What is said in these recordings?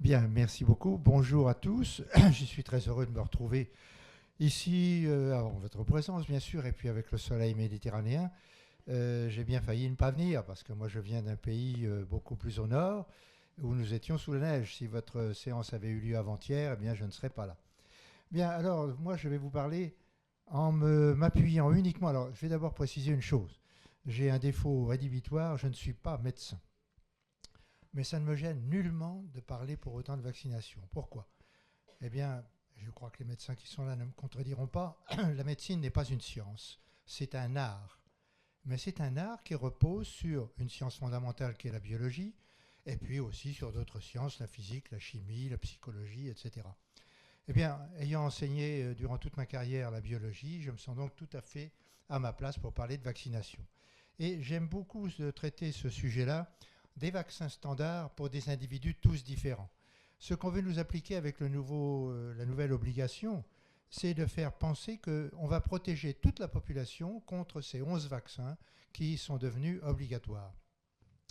Bien, merci beaucoup. Bonjour à tous. Je suis très heureux de me retrouver ici, en votre présence bien sûr, et puis avec le soleil méditerranéen. J'ai bien failli ne pas venir parce que moi je viens d'un pays beaucoup plus au nord où nous étions sous la neige. Si votre séance avait eu lieu avant-hier, eh bien je ne serais pas là. Bien, alors moi je vais vous parler m'appuyant uniquement. Alors je vais d'abord préciser une chose. J'ai un défaut rédhibitoire, je ne suis pas médecin. Mais ça ne me gêne nullement de parler pour autant de vaccination. Pourquoi? Eh bien, je crois que les médecins qui sont là ne me contrediront pas. La médecine n'est pas une science, c'est un art. Mais c'est un art qui repose sur une science fondamentale qui est la biologie, et puis aussi sur d'autres sciences, la physique, la chimie, la psychologie, etc. Eh bien, ayant enseigné durant toute ma carrière la biologie, je me sens donc tout à fait à ma place pour parler de vaccination. Et j'aime beaucoup traiter ce sujet-là des vaccins standards pour des individus tous différents. Ce qu'on veut nous appliquer avec la nouvelle obligation, c'est de faire penser qu'on va protéger toute la population contre ces 11 vaccins qui sont devenus obligatoires.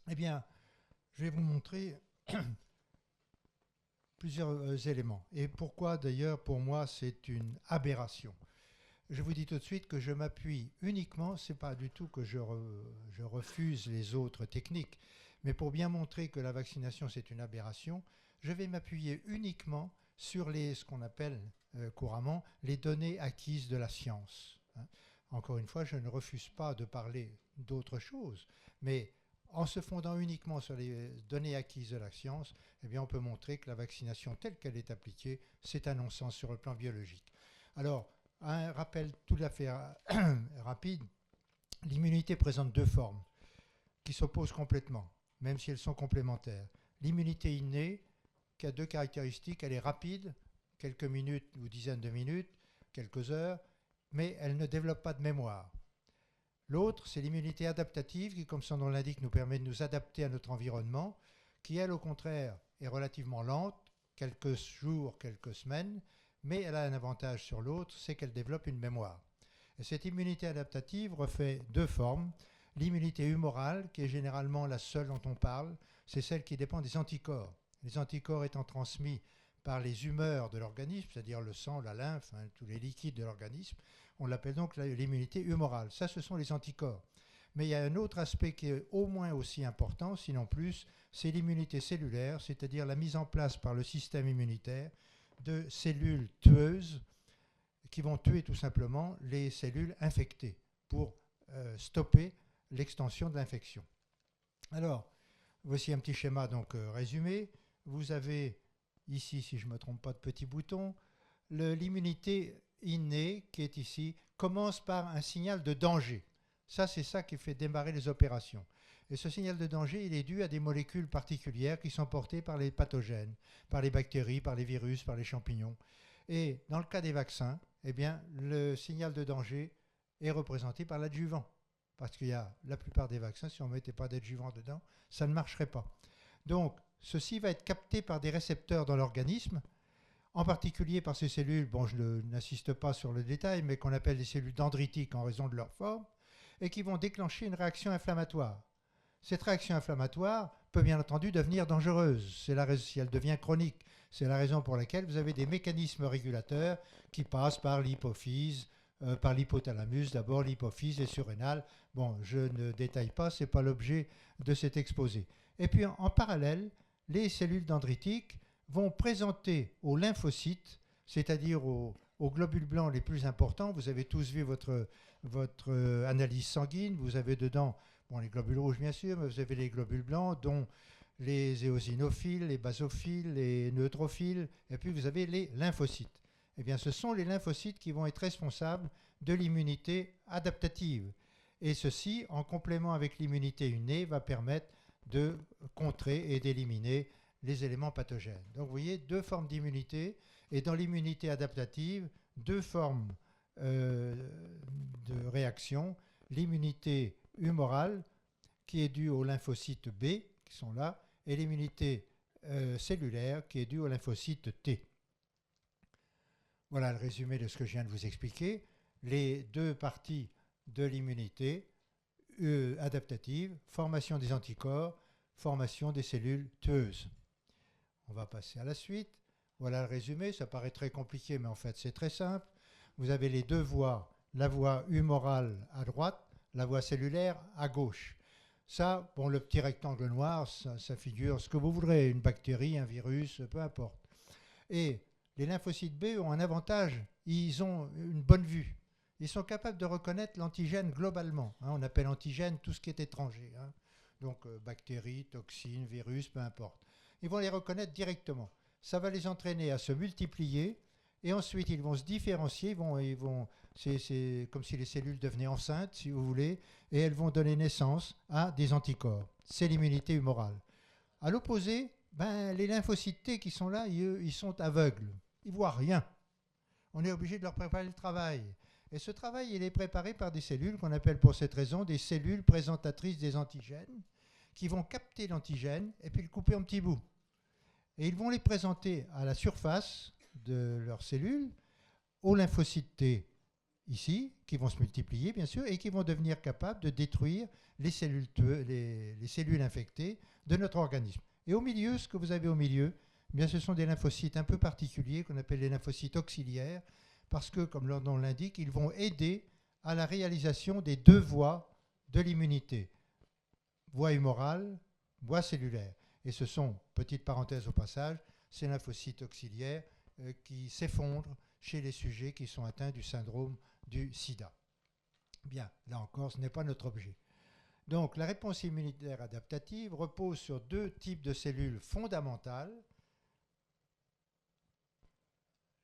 Eh bien, je vais vous montrer plusieurs éléments. Et pourquoi d'ailleurs pour moi c'est une aberration. Je vous dis tout de suite que je m'appuie uniquement, c'est pas du tout que je refuse les autres techniques, mais pour bien montrer que la vaccination c'est une aberration, je vais m'appuyer uniquement sur ce qu'on appelle couramment les données acquises de la science. Hein. Encore une fois, je ne refuse pas de parler d'autre chose, mais en se fondant uniquement sur les données acquises de la science, eh bien on peut montrer que la vaccination telle qu'elle est appliquée, c'est un non-sens sur le plan biologique. Alors, un rappel tout à fait rapide, l'immunité présente deux formes qui s'opposent complètement, même si elles sont complémentaires. L'immunité innée, qui a deux caractéristiques, elle est rapide, quelques minutes ou dizaines de minutes, quelques heures, mais elle ne développe pas de mémoire. L'autre, c'est l'immunité adaptative qui, comme son nom l'indique, nous permet de nous adapter à notre environnement, qui, elle, au contraire, est relativement lente, quelques jours, quelques semaines, mais elle a un avantage sur l'autre, c'est qu'elle développe une mémoire. Et cette immunité adaptative refait deux formes. L'immunité humorale, qui est généralement la seule dont on parle, c'est celle qui dépend des anticorps. Les anticorps étant transmis par les humeurs de l'organisme, c'est-à-dire le sang, la lymphe, hein, tous les liquides de l'organisme, on l'appelle donc l'immunité humorale. Ça, ce sont les anticorps. Mais il y a un autre aspect qui est au moins aussi important, sinon plus, c'est l'immunité cellulaire, c'est-à-dire la mise en place par le système immunitaire de cellules tueuses qui vont tuer tout simplement les cellules infectées pour stopper l'extension de l'infection. Alors, voici un petit schéma donc résumé. Vous avez ici, si je ne me trompe pas de petit bouton, l'immunité innée qui est ici commence par un signal de danger. Ça, c'est ça qui fait démarrer les opérations. Et ce signal de danger, il est dû à des molécules particulières qui sont portées par les pathogènes, par les bactéries, par les virus, par les champignons. Et dans le cas des vaccins, eh bien, le signal de danger est représenté par l'adjuvant. Parce qu'il y a la plupart des vaccins, si on ne mettait pas d'adjuvant dedans, ça ne marcherait pas. Donc, ceci va être capté par des récepteurs dans l'organisme, en particulier par ces cellules, bon, je n'insiste pas sur le détail, mais qu'on appelle des cellules dendritiques en raison de leur forme, et qui vont déclencher une réaction inflammatoire. Cette réaction inflammatoire peut bien entendu devenir dangereuse, si elle devient chronique. C'est la raison pour laquelle vous avez des mécanismes régulateurs qui passent par l'hypophyse, par l'hypothalamus, d'abord l'hypophyse, les surrénales. Bon, je ne détaille pas, ce n'est pas l'objet de cet exposé. Et puis en parallèle, les cellules dendritiques vont présenter aux lymphocytes, c'est-à-dire aux globules blancs les plus importants. Vous avez tous vu votre analyse sanguine, vous avez dedans les globules rouges bien sûr, mais vous avez les globules blancs, dont les éosinophiles, les basophiles, les neutrophiles, et puis vous avez les lymphocytes. Eh bien, ce sont les lymphocytes qui vont être responsables de l'immunité adaptative. Et ceci, en complément avec l'immunité innée, va permettre de contrer et d'éliminer les éléments pathogènes. Donc, vous voyez, deux formes d'immunité, et dans l'immunité adaptative, deux formes de réaction. L'immunité humorale, qui est due aux lymphocytes B, qui sont là, et l'immunité cellulaire, qui est due aux lymphocytes T. Voilà le résumé de ce que je viens de vous expliquer. Les deux parties de l'immunité adaptative, formation des anticorps, formation des cellules tueuses. On va passer à la suite. Voilà le résumé, ça paraît très compliqué, mais en fait c'est très simple. Vous avez les deux voies, la voie humorale à droite, la voie cellulaire à gauche. Ça, bon, le petit rectangle noir, ça figure ce que vous voudrez, une bactérie, un virus, peu importe. Et les lymphocytes B ont un avantage, ils ont une bonne vue. Ils sont capables de reconnaître l'antigène globalement. On appelle antigène tout ce qui est étranger. Donc bactéries, toxines, virus, peu importe. Ils vont les reconnaître directement. Ça va les entraîner à se multiplier et ensuite ils vont se différencier. C'est comme si les cellules devenaient enceintes, si vous voulez, et elles vont donner naissance à des anticorps. C'est l'immunité humorale. À l'opposé, les lymphocytes T qui sont là, ils sont aveugles. Ils ne voient rien. On est obligé de leur préparer le travail. Et ce travail, il est préparé par des cellules qu'on appelle pour cette raison des cellules présentatrices des antigènes qui vont capter l'antigène et puis le couper en petits bouts. Et ils vont les présenter à la surface de leurs cellules, aux lymphocytes T ici, qui vont se multiplier bien sûr, et qui vont devenir capables de détruire les cellules infectées de notre organisme. Et au milieu, ce que vous avez au milieu, ce sont des lymphocytes un peu particuliers qu'on appelle les lymphocytes auxiliaires, parce que, comme leur nom l'indique, ils vont aider à la réalisation des deux voies de l'immunité, voie humorale, voie cellulaire. Et ce sont, petite parenthèse au passage, ces lymphocytes auxiliaires qui s'effondrent chez les sujets qui sont atteints du syndrome du sida. Bien, là encore, ce n'est pas notre objet. Donc, la réponse immunitaire adaptative repose sur deux types de cellules fondamentales.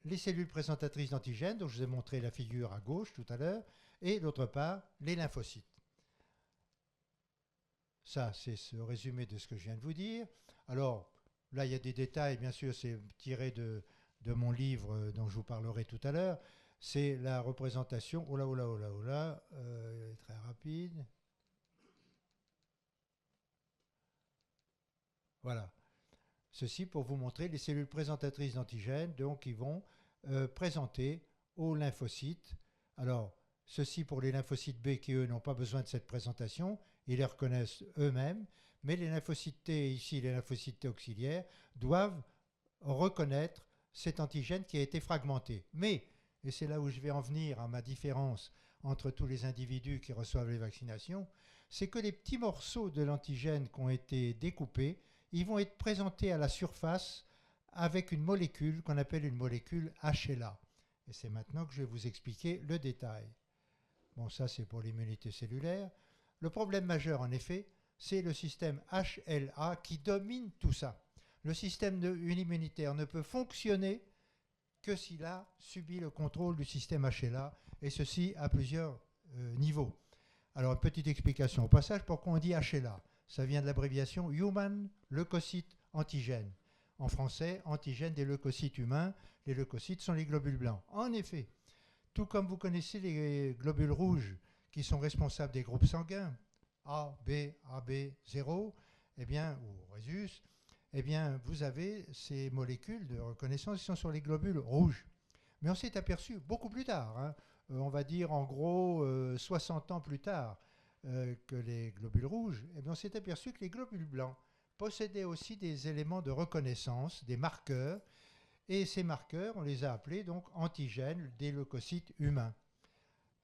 Les cellules présentatrices d'antigènes, dont je vous ai montré la figure à gauche tout à l'heure, et d'autre part, les lymphocytes. Ça, c'est ce résumé de ce que je viens de vous dire. Alors, là, il y a des détails, bien sûr, c'est tiré de mon livre dont je vous parlerai tout à l'heure. C'est la représentation, très rapide. Voilà. Ceci pour vous montrer les cellules présentatrices d'antigènes, donc qui vont présenter aux lymphocytes. Alors, ceci pour les lymphocytes B qui, eux, n'ont pas besoin de cette présentation, ils les reconnaissent eux-mêmes, mais les lymphocytes T, ici les lymphocytes T auxiliaires, doivent reconnaître cet antigène qui a été fragmenté. Mais, et c'est là où je vais en venir à ma différence entre tous les individus qui reçoivent les vaccinations, c'est que les petits morceaux de l'antigène qui ont été découpés, ils vont être présentés à la surface avec une molécule qu'on appelle une molécule HLA. Et c'est maintenant que je vais vous expliquer le détail. Bon, ça c'est pour l'immunité cellulaire. Le problème majeur, en effet, c'est le système HLA qui domine tout ça. Le système immunitaire ne peut fonctionner que s'il a subi le contrôle du système HLA, et ceci à plusieurs niveaux. Alors, une petite explication au passage, pourquoi on dit HLA? Ça vient de l'abréviation Human Leucocyte Antigène. En français, antigène des leucocytes humains. Les leucocytes sont les globules blancs. En effet, tout comme vous connaissez les globules rouges qui sont responsables des groupes sanguins, A, B, AB0, ou Rhésus, vous avez ces molécules de reconnaissance qui sont sur les globules rouges. Mais on s'est aperçu beaucoup plus tard, on va dire en gros 60 ans plus tard, que les globules rouges, on s'est aperçu que les globules blancs possédaient aussi des éléments de reconnaissance, des marqueurs, et ces marqueurs, on les a appelés donc antigènes des leucocytes humains.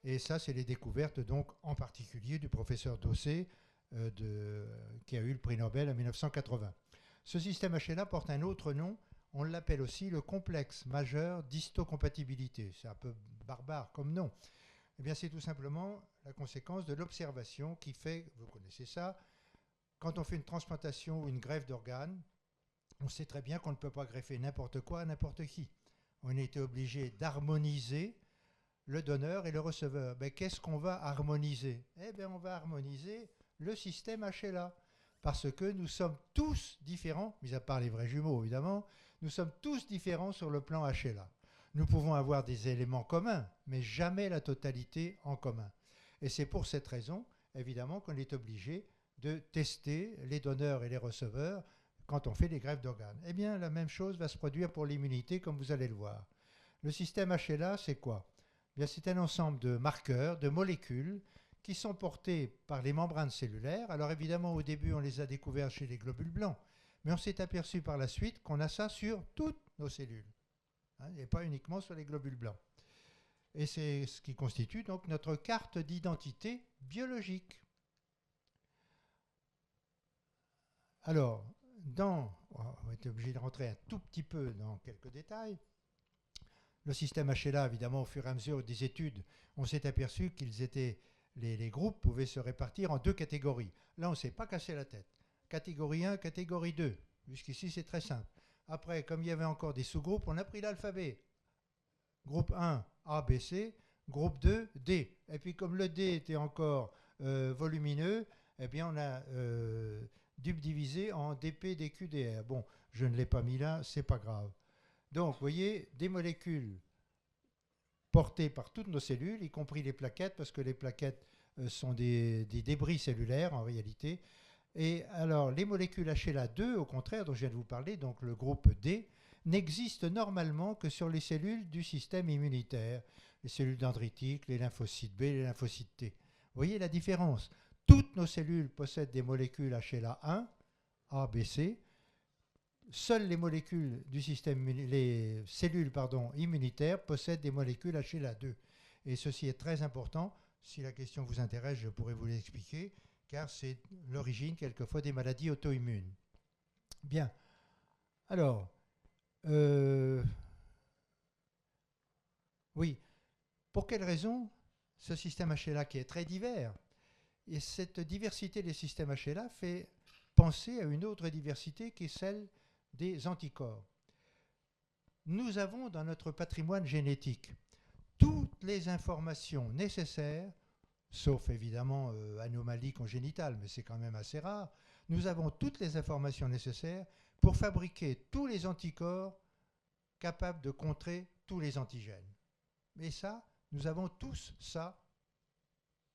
Et ça, c'est les découvertes donc en particulier du professeur Dossé, qui a eu le prix Nobel en 1980. Ce système HLA porte un autre nom, on l'appelle aussi le complexe majeur d'histocompatibilité. C'est un peu barbare comme nom. C'est tout simplement la conséquence de l'observation qui fait, vous connaissez ça, quand on fait une transplantation ou une greffe d'organes, on sait très bien qu'on ne peut pas greffer n'importe quoi à n'importe qui. On a été obligé d'harmoniser le donneur et le receveur. Qu'est-ce qu'on va harmoniser? On va harmoniser le système HLA. Parce que nous sommes tous différents, mis à part les vrais jumeaux évidemment, nous sommes tous différents sur le plan HLA. Nous pouvons avoir des éléments communs, mais jamais la totalité en commun. Et c'est pour cette raison, évidemment, qu'on est obligé de tester les donneurs et les receveurs quand on fait des greffes d'organes. La même chose va se produire pour l'immunité, comme vous allez le voir. Le système HLA, c'est quoi? C'est un ensemble de marqueurs, de molécules, qui sont portés par les membranes cellulaires. Alors évidemment, au début, on les a découverts chez les globules blancs, Mais on s'est aperçu par la suite qu'on a ça sur toutes nos cellules, hein, et pas uniquement sur les globules blancs. Et c'est ce qui constitue donc notre carte d'identité biologique. Alors, on va être obligé de rentrer un tout petit peu dans quelques détails. Le système HLA, évidemment, au fur et à mesure des études, on s'est aperçu les groupes pouvaient se répartir en deux catégories. Là, on ne s'est pas cassé la tête. Catégorie 1, catégorie 2. Jusqu'ici, c'est très simple. Après, comme il y avait encore des sous-groupes, on a pris l'alphabet. Groupe 1, A, B, C. Groupe 2, D. Et puis, comme le D était encore volumineux, eh bien, on a divisé en DP, DQ, DR. Bon, je ne l'ai pas mis là, c'est pas grave. Donc, vous voyez, des molécules portées par toutes nos cellules, y compris les plaquettes, parce que les plaquettes sont des débris cellulaires en réalité. Et alors, les molécules HLA2, au contraire, dont je viens de vous parler, donc le groupe D, n'existent normalement que sur les cellules du système immunitaire, les cellules dendritiques, les lymphocytes B, les lymphocytes T. Vous voyez la différence? Toutes nos cellules possèdent des molécules HLA1, A, B, C. Seules les molécules du système, les cellules immunitaires possèdent des molécules HLA2. Et ceci est très important. Si la question vous intéresse, je pourrais vous l'expliquer, car c'est l'origine quelquefois des maladies auto-immunes. Bien. Alors, oui. Pour quelle raison ce système HLA qui est très divers, et cette diversité des systèmes HLA fait penser à une autre diversité qui est celle des anticorps. Nous avons dans notre patrimoine génétique toutes les informations nécessaires, sauf évidemment anomalies congénitales, mais c'est quand même assez rare. Nous avons toutes les informations nécessaires pour fabriquer tous les anticorps capables de contrer tous les antigènes. Et ça, nous avons tous ça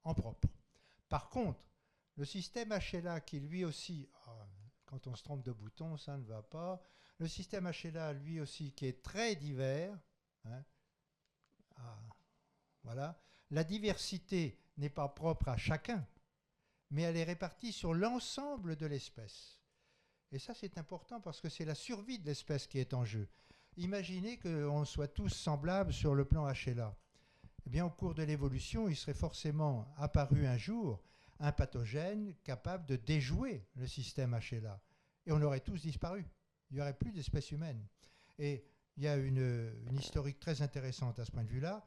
en propre. Par contre, le système HLA qui lui aussi, quand on se trompe de bouton, ça ne va pas. Le système HLA lui aussi qui est très divers, hein, voilà. La diversité n'est pas propre à chacun, mais elle est répartie sur l'ensemble de l'espèce. Et ça, c'est important parce que c'est la survie de l'espèce qui est en jeu. Imaginez qu'on soit tous semblables sur le plan HLA. Eh bien, au cours de l'évolution, il serait forcément apparu un jour un pathogène capable de déjouer le système HLA. Et on aurait tous disparu. Il n'y aurait plus d'espèces humaines. Et il y a une historique très intéressante à ce point de vue-là,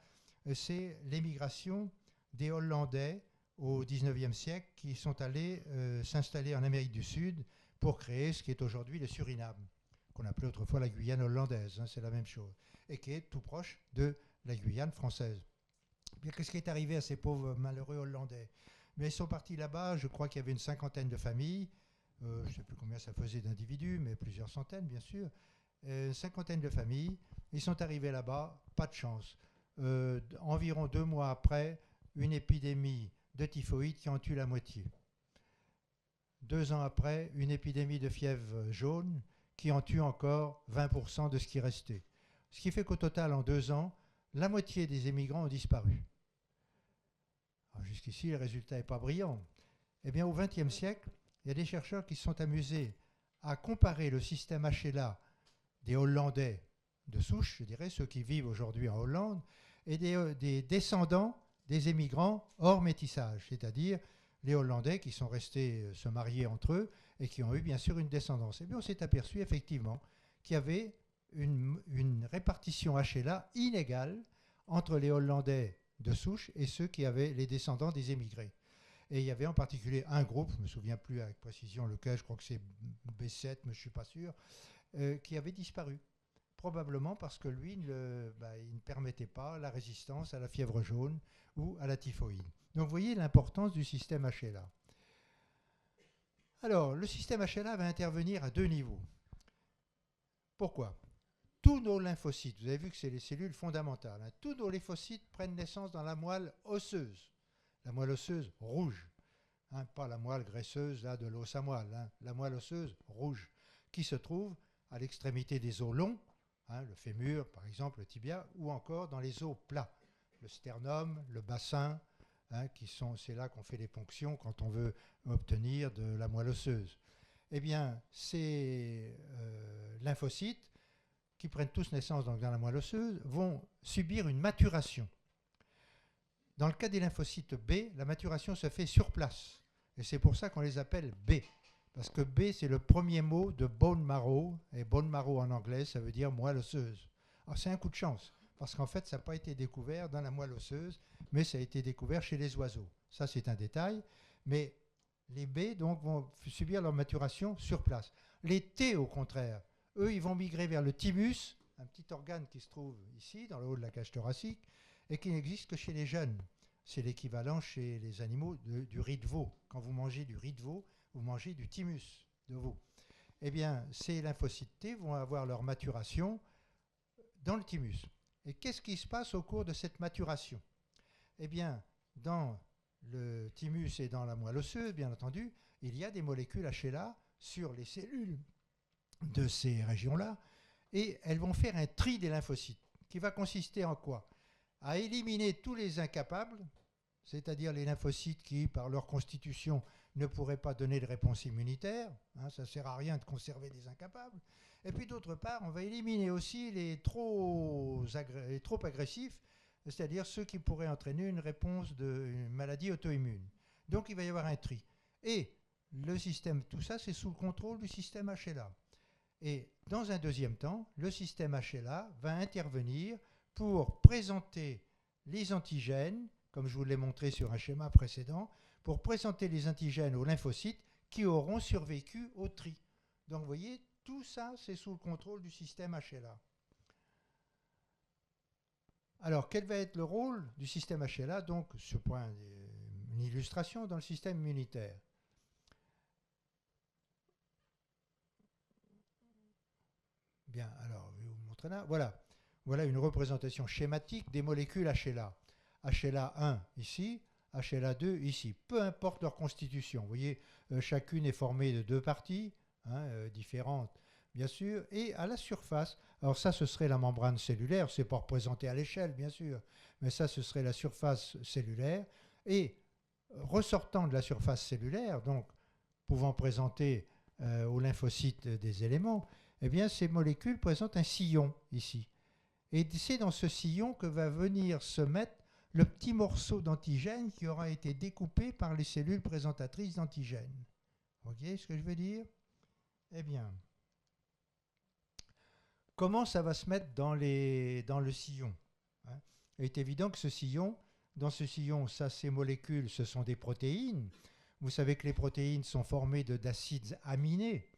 c'est l'émigration des Hollandais au XIXe siècle qui sont allés s'installer en Amérique du Sud pour créer ce qui est aujourd'hui le Suriname, qu'on appelait autrefois la Guyane hollandaise, hein, c'est la même chose, et qui est tout proche de la Guyane française. Bien, qu'est-ce qui est arrivé à ces pauvres malheureux Hollandais? Mais ils sont partis là-bas, je crois qu'il y avait une cinquantaine de familles, je ne sais plus combien ça faisait d'individus, mais plusieurs centaines bien sûr, une cinquantaine de familles. Ils sont arrivés là-bas, pas de chance. Environ 2 mois après, une épidémie de typhoïde qui en tue la moitié. 2 ans après, une épidémie de fièvre jaune qui en tue encore 20% de ce qui restait. Ce qui fait qu'au total, en 2 ans, la moitié des émigrants ont disparu. Jusqu'ici, le résultat n'est pas brillant. Eh bien, au XXe siècle, il y a des chercheurs qui se sont amusés à comparer le système HLA des Hollandais de souche, je dirais, ceux qui vivent aujourd'hui en Hollande, et des descendants des émigrants hors métissage, c'est-à-dire les Hollandais qui sont restés se marier entre eux et qui ont eu bien sûr une descendance. Et bien, on s'est aperçu effectivement qu'il y avait une répartition HLA inégale entre les Hollandais de souche et ceux qui avaient les descendants des émigrés. Et il y avait en particulier un groupe, je ne me souviens plus avec précision lequel, je crois que c'est B7, mais je ne suis pas sûr, qui avait disparu. Probablement parce que lui, il ne permettait pas la résistance à la fièvre jaune ou à la typhoïde. Donc vous voyez l'importance du système HLA. Alors, le système HLA va intervenir à 2 niveaux. Pourquoi? Tous nos lymphocytes, vous avez vu que c'est les cellules fondamentales, hein, tous nos lymphocytes prennent naissance dans la moelle osseuse. La moelle osseuse rouge, hein, pas la moelle graisseuse là, de l'os à moelle, hein, la moelle osseuse rouge, qui se trouve à l'extrémité des os longs, hein, le fémur par exemple, le tibia, ou encore dans les os plats, le sternum, le bassin, hein, c'est là qu'on fait les ponctions quand on veut obtenir de la moelle osseuse. eh bien, ces lymphocytes, qui prennent tous naissance donc dans la moelle osseuse, vont subir une maturation. Dans le cas des lymphocytes B, la maturation se fait sur place. Et c'est pour ça qu'on les appelle B. Parce que B, c'est le premier mot de bone marrow. Et bone marrow en anglais, ça veut dire moelle osseuse. Alors c'est un coup de chance. Parce qu'en fait, ça n'a pas été découvert dans la moelle osseuse, mais ça a été découvert chez les oiseaux. Ça, c'est un détail. Mais les B, donc, vont subir leur maturation sur place. Les T, au contraire, eux, ils vont migrer vers le thymus, un petit organe qui se trouve ici, dans le haut de la cage thoracique, et qui n'existe que chez les jeunes. C'est l'équivalent chez les animaux du riz de veau. Quand vous mangez du riz de veau, vous mangez du thymus de veau. Eh bien, ces lymphocytes T vont avoir leur maturation dans le thymus. Et qu'est-ce qui se passe au cours de cette maturation? Eh bien, dans le thymus et dans la moelle osseuse, bien entendu, il y a des molécules HLA sur les cellules de ces régions-là, et elles vont faire un tri des lymphocytes, qui va consister en quoi? À éliminer tous les incapables, c'est-à-dire les lymphocytes qui, par leur constitution, ne pourraient pas donner de réponse immunitaire. Ça ne sert à rien de conserver des incapables. Et puis d'autre part, on va éliminer aussi les trop agressifs, c'est-à-dire ceux qui pourraient entraîner une réponse d'une maladie auto-immune. Donc il va y avoir un tri. Et le système, tout ça, c'est sous le contrôle du système HLA. Et dans un deuxième temps, le système HLA va intervenir pour présenter les antigènes, comme je vous l'ai montré sur un schéma précédent, pour présenter les antigènes aux lymphocytes qui auront survécu au tri. Donc vous voyez, tout ça, c'est sous le contrôle du système HLA. Alors, quel va être le rôle du système HLA? Donc, ce point, une illustration dans le système immunitaire. Bien, alors, je vais vous montrer là. Voilà une représentation schématique des molécules HLA. HLA1 ici, HLA2 ici. Peu importe leur constitution. Vous voyez, chacune est formée de deux parties différentes, bien sûr. Et à la surface, alors ça, ce serait la membrane cellulaire. C'est pas représenté à l'échelle, bien sûr. Mais ça, ce serait la surface cellulaire. Et ressortant de la surface cellulaire, donc pouvant présenter aux lymphocytes des éléments, eh bien, ces molécules présentent un sillon ici. Et c'est dans ce sillon que va venir se mettre le petit morceau d'antigène qui aura été découpé par les cellules présentatrices d'antigènes. Vous voyez ce que je veux dire? Eh bien, comment ça va se mettre dans le sillon? Il est évident que dans ce sillon, ces molécules, ce sont des protéines. Vous savez que les protéines sont formées d'acides aminés.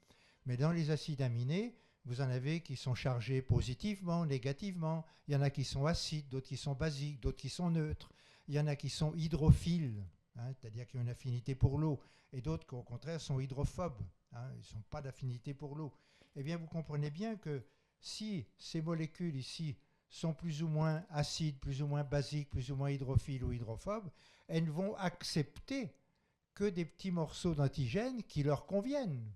Mais dans les acides aminés, vous en avez qui sont chargés positivement, négativement. Il y en a qui sont acides, d'autres qui sont basiques, d'autres qui sont neutres. Il y en a qui sont hydrophiles, c'est-à-dire qui ont une affinité pour l'eau, et d'autres qui, au contraire, sont hydrophobes. Ils n'ont pas d'affinité pour l'eau. Eh bien, vous comprenez bien que si ces molécules ici sont plus ou moins acides, plus ou moins basiques, plus ou moins hydrophiles ou hydrophobes, elles vont accepter que des petits morceaux d'antigènes qui leur conviennent.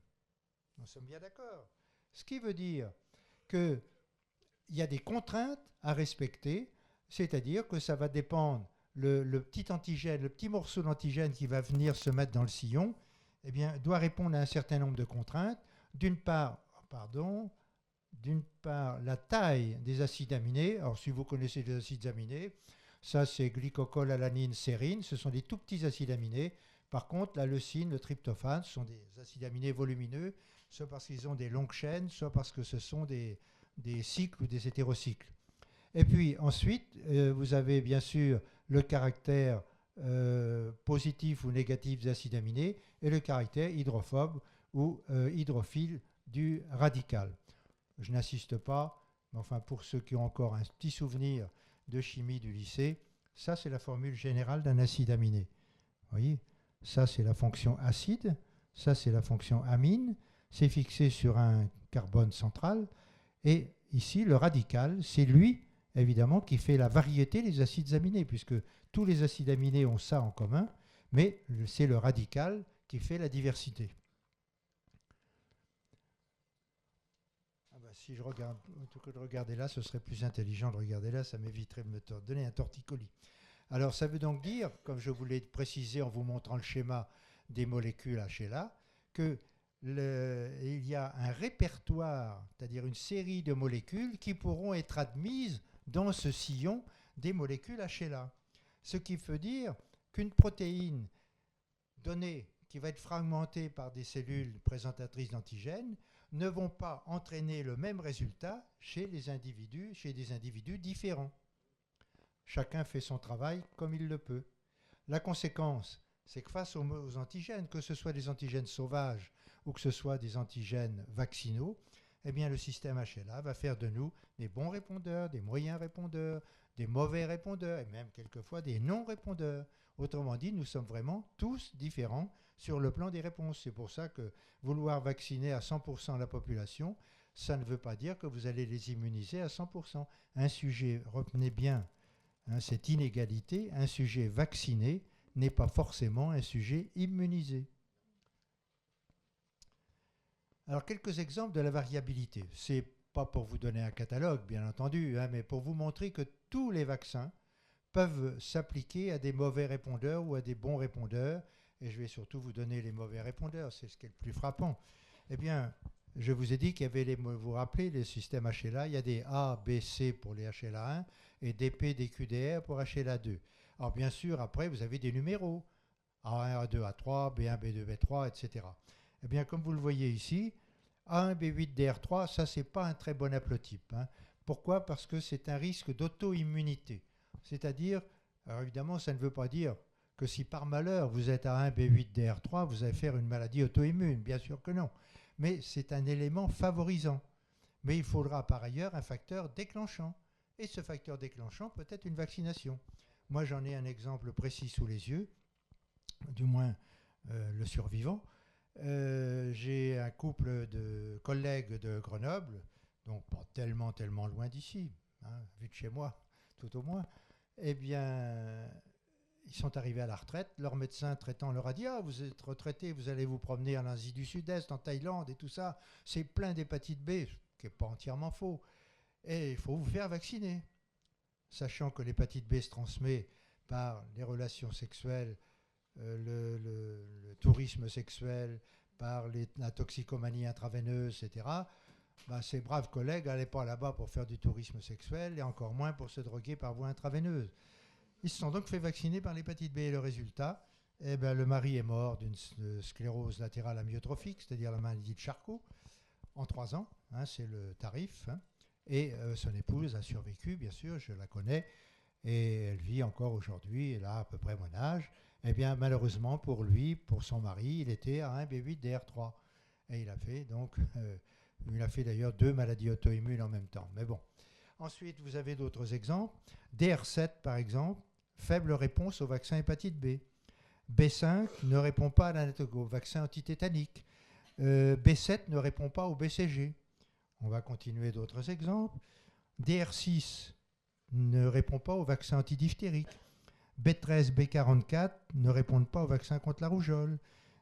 Nous sommes bien d'accord. Ce qui veut dire qu'il y a des contraintes à respecter, c'est-à-dire que ça va dépendre, le petit antigène, le petit morceau d'antigène qui va venir se mettre dans le sillon, eh bien, doit répondre à un certain nombre de contraintes. D'une part, la taille des acides aminés. Alors, si vous connaissez les acides aminés, ça c'est glycocol, alanine, sérine, ce sont des tout petits acides aminés. Par contre, la leucine, le tryptophane, ce sont des acides aminés volumineux, soit parce qu'ils ont des longues chaînes, soit parce que ce sont des cycles ou des hétérocycles. Et puis ensuite, vous avez bien sûr le caractère positif ou négatif des acides aminés et le caractère hydrophobe ou hydrophile du radical. Je n'insiste pas, mais enfin pour ceux qui ont encore un petit souvenir de chimie du lycée, ça c'est la formule générale d'un acide aminé. Vous voyez, ça c'est la fonction acide, ça c'est la fonction amine, c'est fixé sur un carbone central, et ici le radical, c'est lui évidemment qui fait la variété des acides aminés, puisque tous les acides aminés ont ça en commun, mais c'est le radical qui fait la diversité. Si je regarde, plutôt que de regarder là, ce serait plus intelligent de regarder là, ça m'éviterait de me donner un torticolis. Alors ça veut donc dire, comme je vous l'ai précisé en vous montrant le schéma des molécules HLA, que il y a un répertoire, c'est-à-dire une série de molécules qui pourront être admises dans ce sillon des molécules HLA. Ce qui veut dire qu'une protéine donnée qui va être fragmentée par des cellules présentatrices d'antigènes ne vont pas entraîner le même résultat chez des individus différents. Chacun fait son travail comme il le peut. La conséquence, c'est que face aux antigènes, que ce soit des antigènes sauvages ou que ce soit des antigènes vaccinaux, eh bien le système HLA va faire de nous des bons répondeurs, des moyens répondeurs, des mauvais répondeurs et même quelquefois des non-répondeurs. Autrement dit, nous sommes vraiment tous différents sur le plan des réponses. C'est pour ça que vouloir vacciner à 100% la population, ça ne veut pas dire que vous allez les immuniser à 100%. Un sujet, retenez bien cette inégalité, un sujet vacciné n'est pas forcément un sujet immunisé. Alors, quelques exemples de la variabilité. Ce n'est pas pour vous donner un catalogue, bien entendu, mais pour vous montrer que tous les vaccins peuvent s'appliquer à des mauvais répondeurs ou à des bons répondeurs. Et je vais surtout vous donner les mauvais répondeurs, c'est ce qui est le plus frappant. Eh bien, je vous ai dit qu'il y avait, vous vous rappelez, les systèmes HLA, il y a des A, B, C pour les HLA1 et DP, DQ, DR pour HLA2. Alors bien sûr, après, vous avez des numéros, A1, A2, A3, B1, B2, B3, etc. Eh bien, comme vous le voyez ici, A1, B8, DR3, ça, c'est pas un très bon haplotype. Pourquoi ? Parce que c'est un risque d'auto-immunité. C'est-à-dire, alors évidemment, ça ne veut pas dire que si par malheur vous êtes A1, B8, DR3, vous allez faire une maladie auto-immune. Bien sûr que non. Mais c'est un élément favorisant. Mais il faudra par ailleurs un facteur déclenchant. Et ce facteur déclenchant peut être une vaccination. Moi, j'en ai un exemple précis sous les yeux, du moins le survivant. J'ai un couple de collègues de Grenoble, donc pas tellement loin d'ici, vu de chez moi, tout au moins. Eh bien, ils sont arrivés à la retraite. Leur médecin traitant leur a dit « Ah, vous êtes retraité, vous allez vous promener en Asie du Sud-Est, en Thaïlande et tout ça. C'est plein d'hépatite B, ce qui n'est pas entièrement faux. Et il faut vous faire vacciner. » Sachant que l'hépatite B se transmet par les relations sexuelles, le tourisme sexuel, par la toxicomanie intraveineuse, etc., ces braves collègues n'allaient pas là-bas pour faire du tourisme sexuel et encore moins pour se droguer par voie intraveineuse. Ils se sont donc fait vacciner par l'hépatite B et le résultat, le mari est mort d'une sclérose latérale amyotrophique, c'est-à-dire la maladie de Charcot, en 3 ans, c'est le tarif, et son épouse a survécu, bien sûr, je la connais, et elle vit encore aujourd'hui, elle a à peu près mon âge. Eh bien, malheureusement pour lui, pour son mari, il était à 1 B8 DR3. Et il a fait d'ailleurs 2 maladies auto-immunes en même temps. Mais bon. Ensuite, vous avez d'autres exemples. DR7, par exemple, faible réponse au vaccin hépatite B. B5 ne répond pas au vaccin antitétanique. B7 ne répond pas au BCG. On va continuer d'autres exemples. DR6 ne répond pas au vaccin antidiphtérique. B13, B44 ne répondent pas au vaccin contre la rougeole.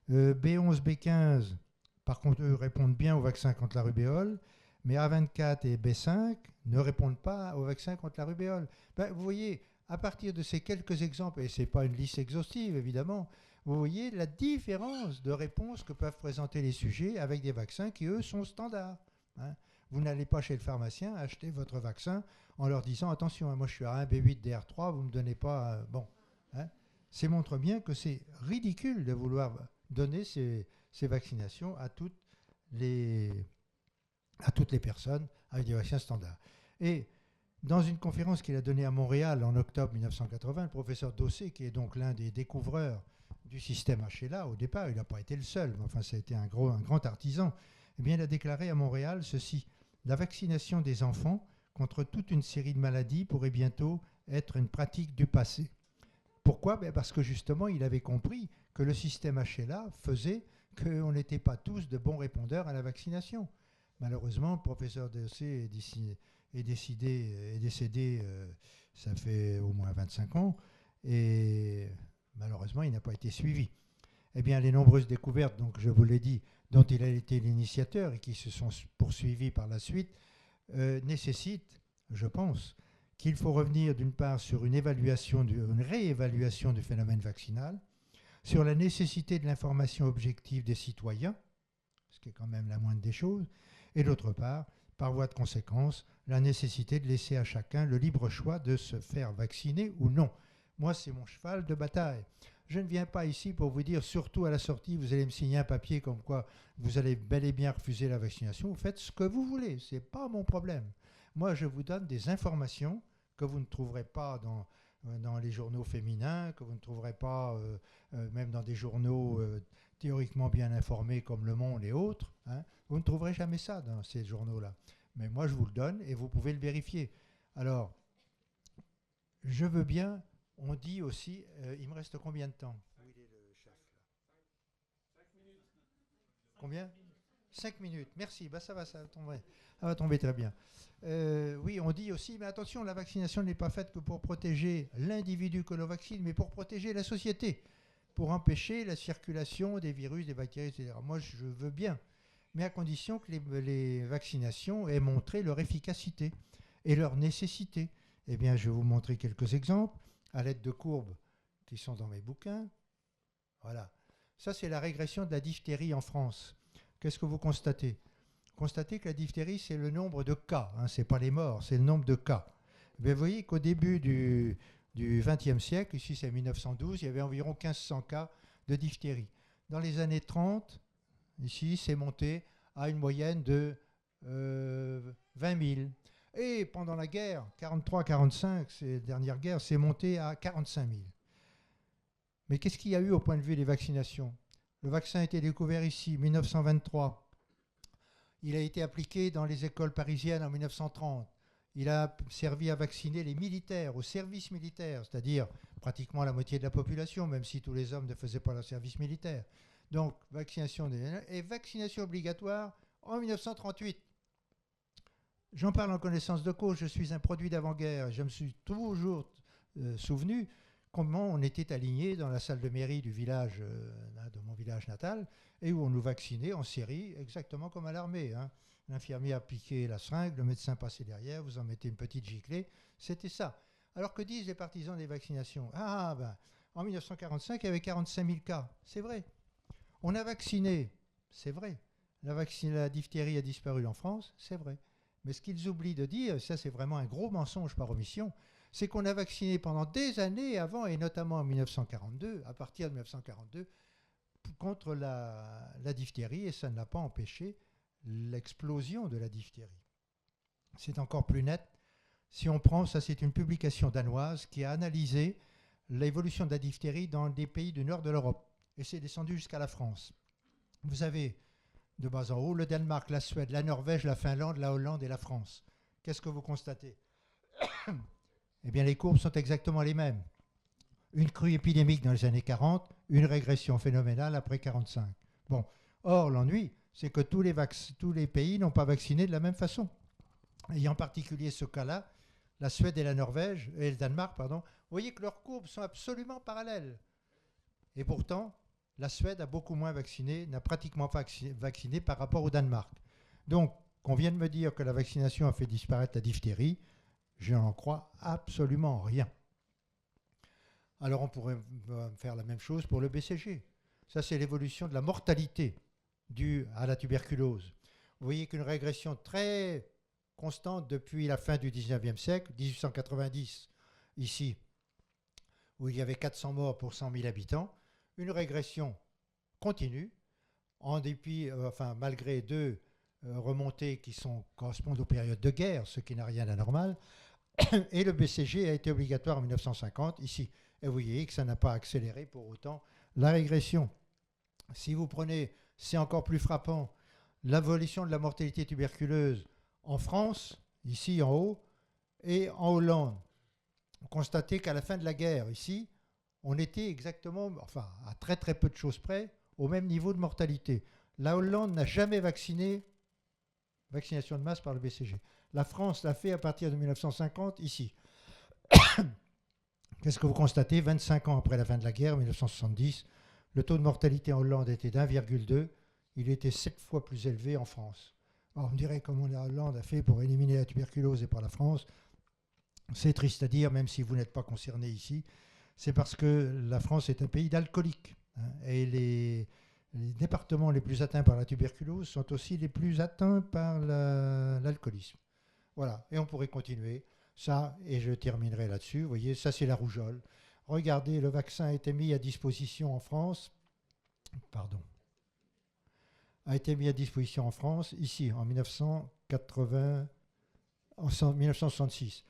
B11, B15, par contre, eux répondent bien au vaccin contre la rubéole, mais A24 et B5 ne répondent pas au vaccin contre la rubéole. Vous voyez, à partir de ces quelques exemples, et ce n'est pas une liste exhaustive évidemment, vous voyez la différence de réponse que peuvent présenter les sujets avec des vaccins qui, eux, sont standards. Vous n'allez pas chez le pharmacien acheter votre vaccin en leur disant « Attention, moi je suis à 1 B8 DR3, vous ne me donnez pas... » Ça montre bien que c'est ridicule de vouloir donner ces vaccinations à toutes les personnes avec des vaccins standards. Et dans une conférence qu'il a donnée à Montréal en octobre 1980, le professeur Dossé, qui est donc l'un des découvreurs du système HLA, au départ, il n'a pas été le seul, mais enfin, ça a été un grand artisan, eh bien, il a déclaré à Montréal ceci: la vaccination des enfants contre toute une série de maladies pourrait bientôt être une pratique du passé. Pourquoi ? Parce que justement, il avait compris que le système HLA faisait qu'on n'était pas tous de bons répondeurs à la vaccination. Malheureusement, le professeur Dossé est décédé, ça fait au moins 25 ans, et malheureusement, il n'a pas été suivi. Eh bien, les nombreuses découvertes, donc je vous l'ai dit, dont il a été l'initiateur et qui se sont poursuivies par la suite, nécessitent, je pense, qu'il faut revenir d'une part sur une réévaluation du phénomène vaccinal, sur la nécessité de l'information objective des citoyens, ce qui est quand même la moindre des choses, et d'autre part, par voie de conséquence, la nécessité de laisser à chacun le libre choix de se faire vacciner ou non. Moi, c'est mon cheval de bataille. Je ne viens pas ici pour vous dire, surtout à la sortie, vous allez me signer un papier comme quoi vous allez bel et bien refuser la vaccination. Vous faites ce que vous voulez, ce n'est pas mon problème. Moi, je vous donne des informations que vous ne trouverez pas dans les journaux féminins, que vous ne trouverez pas même dans des journaux théoriquement bien informés comme Le Monde et autres. Hein. Vous ne trouverez jamais ça dans ces journaux-là. Mais moi, je vous le donne et vous pouvez le vérifier. Alors, je veux bien, on dit aussi, il me reste combien de temps? Où il est le chef là? 5 minutes. Combien? 5 minutes, merci, bah ça va tomber très bien. Oui, on dit aussi, mais attention, la vaccination n'est pas faite que pour protéger l'individu que l'on vaccine, mais pour protéger la société, pour empêcher la circulation des virus, des bactéries, etc. Moi, je veux bien, mais à condition que les vaccinations aient montré leur efficacité et leur nécessité. Eh bien, je vais vous montrer quelques exemples à l'aide de courbes qui sont dans mes bouquins. Voilà. Ça, c'est la régression de la diphtérie en France. Qu'est-ce que vous constatez? Constatez que la diphtérie, c'est le nombre de cas. Hein, ce n'est pas les morts, c'est le nombre de cas. Mais vous voyez qu'au début du XXe siècle, ici c'est 1912, il y avait environ 1500 cas de diphtérie. Dans les années 30, ici, c'est monté à une moyenne de 20 000. Et pendant la guerre, 43-45, ces dernières guerres, c'est monté à 45 000. Mais qu'est-ce qu'il y a eu au point de vue des vaccinations? Le vaccin a été découvert ici en 1923. Il a été appliqué dans les écoles parisiennes en 1930. Il a servi à vacciner les militaires, au service militaire, c'est-à-dire pratiquement la moitié de la population, même si tous les hommes ne faisaient pas leur service militaire. Donc, vaccination et vaccination obligatoire en 1938. J'en parle en connaissance de cause, je suis un produit d'avant-guerre. Je me suis toujours souvenu comment on était alignés dans la salle de mairie du village, de mon village natal, et où on nous vaccinait en série, exactement comme à l'armée. Hein. L'infirmier appliquait la seringue, le médecin passait derrière, vous en mettez une petite giclée, c'était ça. Alors que disent les partisans des vaccinations? En 1945, il y avait 45 000 cas, c'est vrai. On a vacciné, c'est vrai. La diphtérie a disparu en France, c'est vrai. Mais ce qu'ils oublient de dire, ça c'est vraiment un gros mensonge par omission, c'est qu'on a vacciné pendant des années avant, et notamment en 1942, à partir de 1942, contre la diphtérie, et ça ne l'a pas empêché l'explosion de la diphtérie. C'est encore plus net. Si on prend, ça c'est une publication danoise qui a analysé l'évolution de la diphtérie dans des pays du nord de l'Europe, et c'est descendu jusqu'à la France. Vous avez de bas en haut le Danemark, la Suède, la Norvège, la Finlande, la Hollande et la France. Qu'est-ce que vous constatez? Eh bien, les courbes sont exactement les mêmes. Une crue épidémique dans les années 40, une régression phénoménale après 45. Bon, or, l'ennui, c'est que tous les pays n'ont pas vacciné de la même façon. Et en particulier ce cas-là, la Suède et la Norvège, et le Danemark, pardon, vous voyez que leurs courbes sont absolument parallèles. Et pourtant, la Suède a beaucoup moins vacciné, n'a pratiquement pas vacciné par rapport au Danemark. Donc, qu'on vienne me dire que la vaccination a fait disparaître la diphtérie, je n'en crois absolument rien. Alors on pourrait faire la même chose pour le BCG. Ça, c'est l'évolution de la mortalité due à la tuberculose. Vous voyez qu'une régression très constante depuis la fin du 19e siècle, 1890, ici, où il y avait 400 morts pour 100 000 habitants, une régression continue, en dépit, malgré deux remontées qui correspondent aux périodes de guerre, ce qui n'a rien d'anormal, et le BCG a été obligatoire en 1950, ici. Et vous voyez que ça n'a pas accéléré pour autant la régression. Si vous prenez, c'est encore plus frappant, l'évolution de la mortalité tuberculeuse en France, ici en haut, et en Hollande. Vous constatez qu'à la fin de la guerre, ici, on était exactement, à très très peu de choses près, au même niveau de mortalité. La Hollande n'a jamais vacciné, vaccination de masse par le BCG. La France l'a fait à partir de 1950, ici. Qu'est-ce que vous constatez? 25 ans après la fin de la guerre, 1970, le taux de mortalité en Hollande était d'1,2. Il était 7 fois plus élevé en France. Alors on me dirait comment la Hollande a fait pour éliminer la tuberculose et pas la France. C'est triste à dire, même si vous n'êtes pas concerné ici. C'est parce que la France est un pays d'alcooliques. Hein, et les départements les plus atteints par la tuberculose sont aussi les plus atteints par l'alcoolisme. Voilà, et on pourrait continuer. Ça, et je terminerai là-dessus. Vous voyez, ça c'est la rougeole. Regardez, le vaccin a été mis à disposition en France. Pardon. A été mis à disposition en France, ici, en 1966.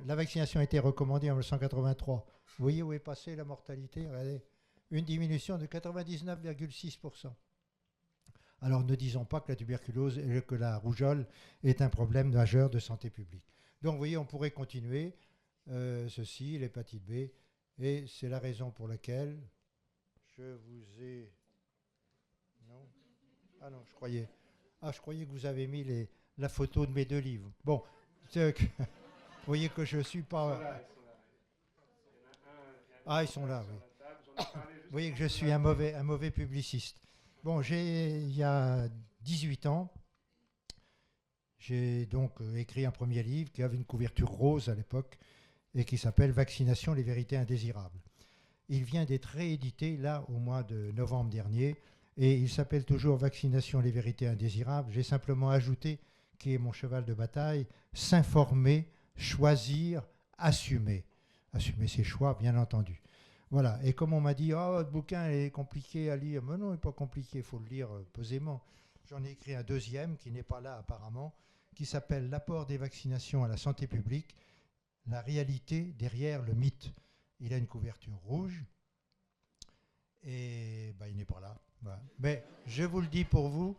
La vaccination a été recommandée en 1983. Vous voyez où est passée la mortalité? Regardez, une diminution de 99,6%. Alors ne disons pas que la tuberculose et que la rougeole est un problème majeur de santé publique. Donc vous voyez, on pourrait continuer ceci, l'hépatite B, et c'est la raison pour laquelle je vous ai... Non. Ah non, je croyais que vous avez mis la photo de mes 2 livres. Bon, vous voyez que je ne suis pas... Ah, ils sont là, oui. Vous voyez que je suis un mauvais publiciste. Bon, il y a 18 ans, j'ai donc écrit un premier livre qui avait une couverture rose à l'époque et qui s'appelle Vaccination, les vérités indésirables. Il vient d'être réédité là au mois de novembre dernier et il s'appelle toujours Vaccination, les vérités indésirables. J'ai simplement ajouté, qui est mon cheval de bataille, s'informer, choisir, assumer. Assumer ses choix, bien entendu. Voilà, et comme on m'a dit, oh, votre bouquin est compliqué à lire, mais non, il n'est pas compliqué, il faut le lire posément. J'en ai écrit un deuxième, qui n'est pas là apparemment, qui s'appelle L'apport des vaccinations à la santé publique, la réalité derrière le mythe. Il a une couverture rouge, et il n'est pas là. Voilà. Mais je vous le dis pour vous,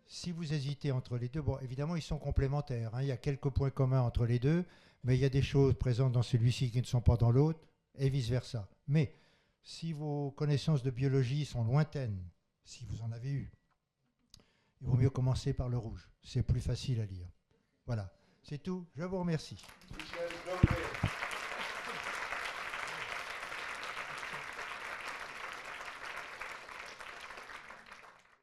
si vous hésitez entre les deux, bon, évidemment, ils sont complémentaires, hein, il y a quelques points communs entre les deux, mais il y a des choses présentes dans celui-ci qui ne sont pas dans l'autre, et vice-versa. Mais si vos connaissances de biologie sont lointaines, si vous en avez eu, il vaut mieux commencer par le rouge. C'est plus facile à lire. Voilà, c'est tout. Je vous remercie. Michel.